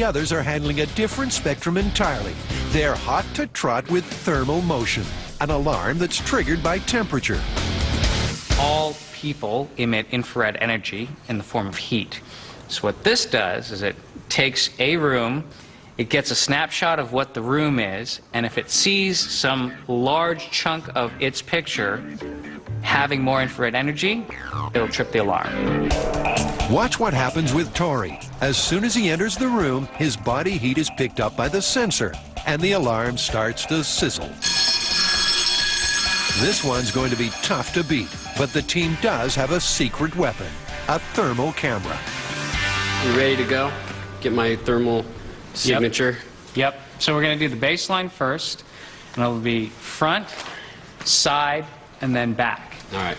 the others are handling a different spectrum entirely. They're hot to trot with thermal motion, an alarm that's triggered by temperature. All people emit infrared energy in the form of heat. So what this does is it takes a room, it gets a snapshot of what the room is, and if it sees some large chunk of its picture having more infrared energy, it'll trip the alarm. Watch what happens with Tori. As soon as he enters the room, his body heat is picked up by the sensor, and the alarm starts to sizzle. This one's going to be tough to beat, but the team does have a secret weapon, a thermal camera. You ready to go? Get my thermal signature? Yep. So we're going to do the baseline first, and it'll be front, side, and then back. All right.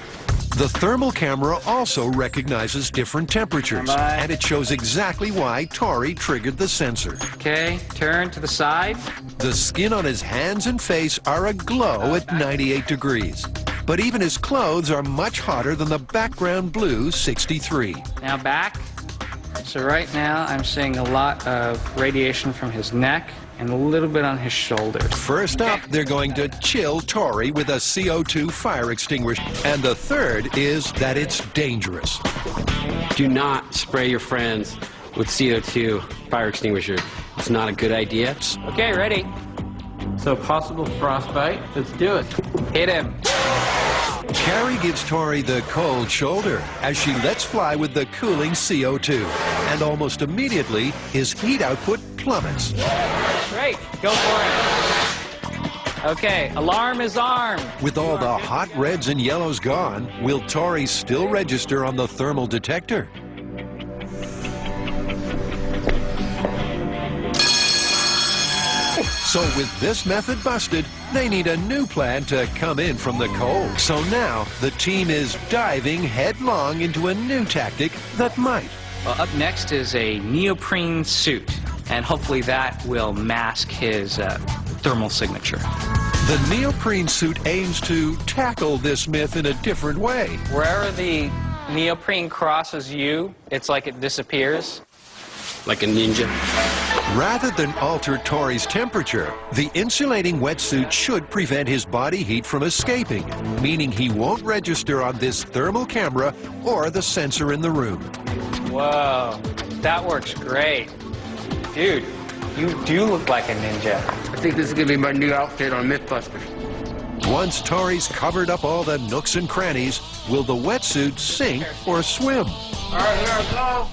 The thermal camera also recognizes different temperatures, and it shows exactly why Tori triggered the sensor. Okay, turn to the side. The skin on his hands and face are aglow at 98 degrees. But even his clothes are much hotter than the background blue 63. Now back. So right now I'm seeing a lot of radiation from his neck and a little bit on his shoulder. First up, they're going to chill Tori with a CO2 fire extinguisher. And the third is that it's dangerous. Do not spray your friends with CO2 fire extinguisher. It's not a good idea. Okay, ready. So possible frostbite. Let's do it. Hit him. Carrie gives Tori the cold shoulder as she lets fly with the cooling CO2. And almost immediately, his heat output plummets. Great, go for it. Okay, alarm is armed. With all the hot reds and yellows gone, will Tori still register on the thermal detector? So with this method busted, they need a new plan to come in from the cold. So now the team is diving headlong into a new tactic that might. Well, up next is a neoprene suit, and hopefully that will mask his thermal signature. The neoprene suit aims to tackle this myth in a different way. Wherever the neoprene crosses you, it's like it disappears. Like a ninja. Rather than alter Tori's temperature, the insulating wetsuit should prevent his body heat from escaping, meaning he won't register on this thermal camera or the sensor in the room. Whoa, that works great. Dude, you do look like a ninja. I think this is going to be my new outfit on Mythbusters. Once Tori's covered up all the nooks and crannies, will the wetsuit sink or swim? All right, here I go.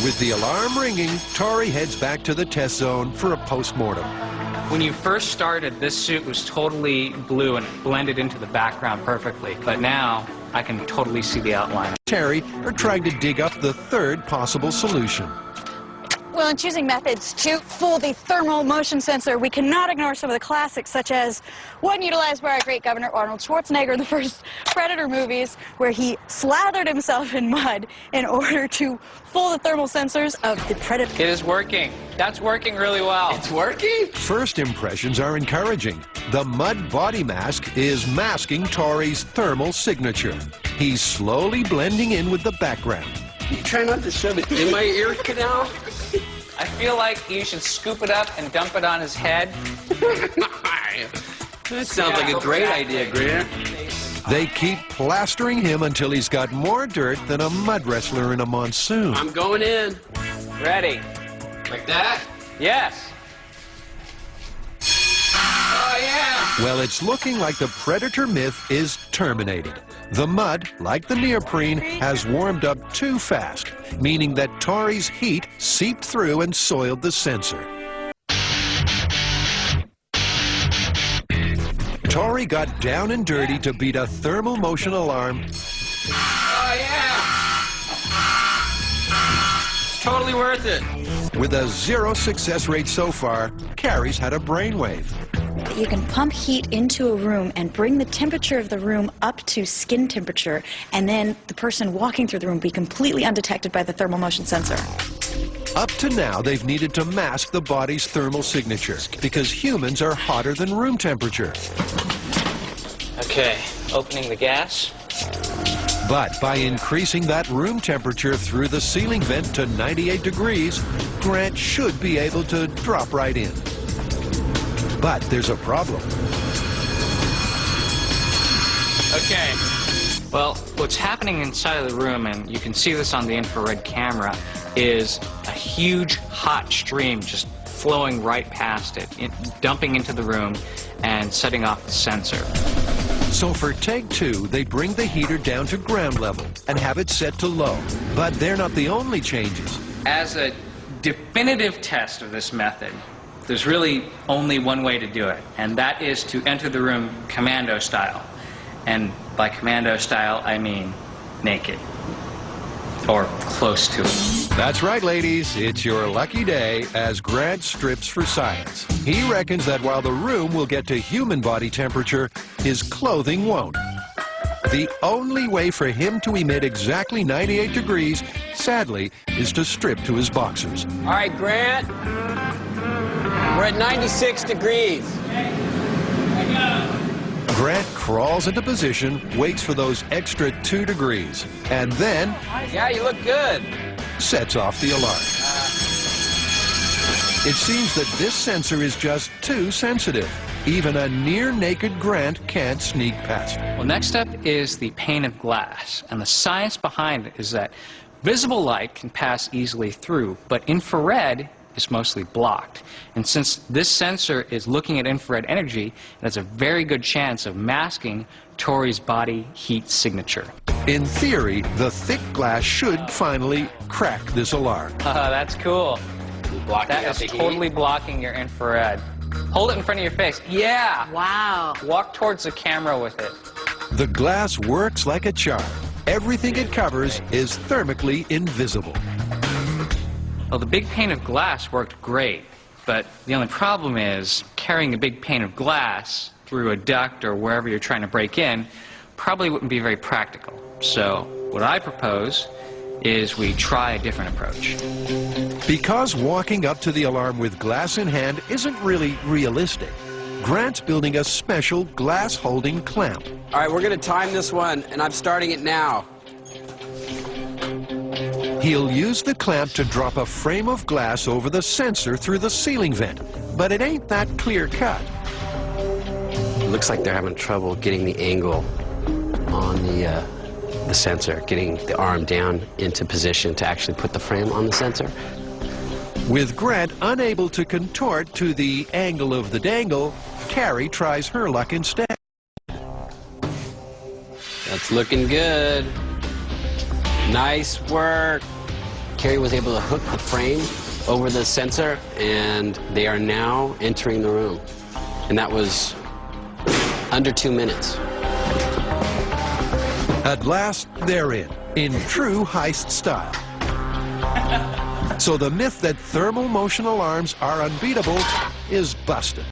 With the alarm ringing, Tori heads back to the test zone for a post-mortem. When you first started, this suit was totally blue and it blended into the background perfectly. But now, I can totally see the outline. Terry are trying to dig up the third possible solution. Well, in choosing methods to fool the thermal motion sensor, we cannot ignore some of the classics, such as one utilized by our great Governor Arnold Schwarzenegger in the first Predator movies, where he slathered himself in mud in order to fool the thermal sensors of the Predator. It is working. That's working really well. It's working? First impressions are encouraging. The mud body mask is masking Tori's thermal signature. He's slowly blending in with the background. You try not to shove it in my ear canal? I feel like you should scoop it up and dump it on his head. That sounds like a great idea, Grant. They keep plastering him until he's got more dirt than a mud wrestler in a monsoon. I'm going in. Ready. Like that? Yes. Oh, yeah. Well, it's looking like the Predator myth is terminated. The mud, like the neoprene, has warmed up too fast, meaning that Tori's heat seeped through and soiled the sensor. Tori got down and dirty to beat a thermal motion alarm. Oh, yeah. Totally worth it. With a 0 success rate so far, Carrie's had a brainwave. You can pump heat into a room and bring the temperature of the room up to skin temperature, and then the person walking through the room be completely undetected by the thermal motion sensor. Up to now, they've needed to mask the body's thermal signature because humans are hotter than room temperature. Okay, opening the gas. But by increasing that room temperature through the ceiling vent to 98 degrees, Grant should be able to drop right in. But there's a problem. Okay. Well, what's happening inside of the room, and you can see this on the infrared camera, is a huge hot stream just flowing right past it, dumping into the room and setting off the sensor. So for take 2, they bring the heater down to ground level and have it set to low. But they're not the only changes. As a definitive test of this method, there's really only one way to do it, and that is to enter the room commando style. And by commando style, I mean naked, or close to it. That's right, ladies. It's your lucky day as Grant strips for science. He reckons that while the room will get to human body temperature, his clothing won't. The only way for him to emit exactly 98 degrees, sadly, is to strip to his boxers. All right, Grant. We're at 96 degrees. Grant crawls into position, waits for those extra 2 degrees, and then Yeah, you look good. sets off the alarm. It seems that this sensor is just too sensitive. Even a near-naked Grant can't sneak past it. Well, next up is the pane of glass, and the science behind it is that visible light can pass easily through, but infrared is mostly blocked. And since this sensor is looking at infrared energy, it has a very good chance of masking Tori's body heat signature. In theory, the thick glass should finally crack this alarm. That's cool. Blocking That out is the heat. totally blocking your infrared. Hold it in front of your face. Yeah! Wow. Walk towards the camera with it. The glass works like a charm. Everything it covers is thermically invisible. Well, the big pane of glass worked great, but the only problem is carrying a big pane of glass through a duct or wherever you're trying to break in probably wouldn't be very practical. So what I propose is we try a different approach. Because walking up to the alarm with glass in hand isn't really realistic, Grant's building a special glass-holding clamp. All right, we're going to time this one, and I'm starting it now. He'll use the clamp to drop a frame of glass over the sensor through the ceiling vent, but it ain't that clear-cut. It looks like they're having trouble getting the angle on the sensor, getting the arm down into position to actually put the frame on the sensor. With Grant unable to contort to the angle of the dangle, Carrie tries her luck instead. That's looking good. Nice work. Carrie was able to hook the frame over the sensor, and they are now entering the room. And that was under 2 minutes. At last, they're in true heist style. So the myth that thermal motion alarms are unbeatable is busted.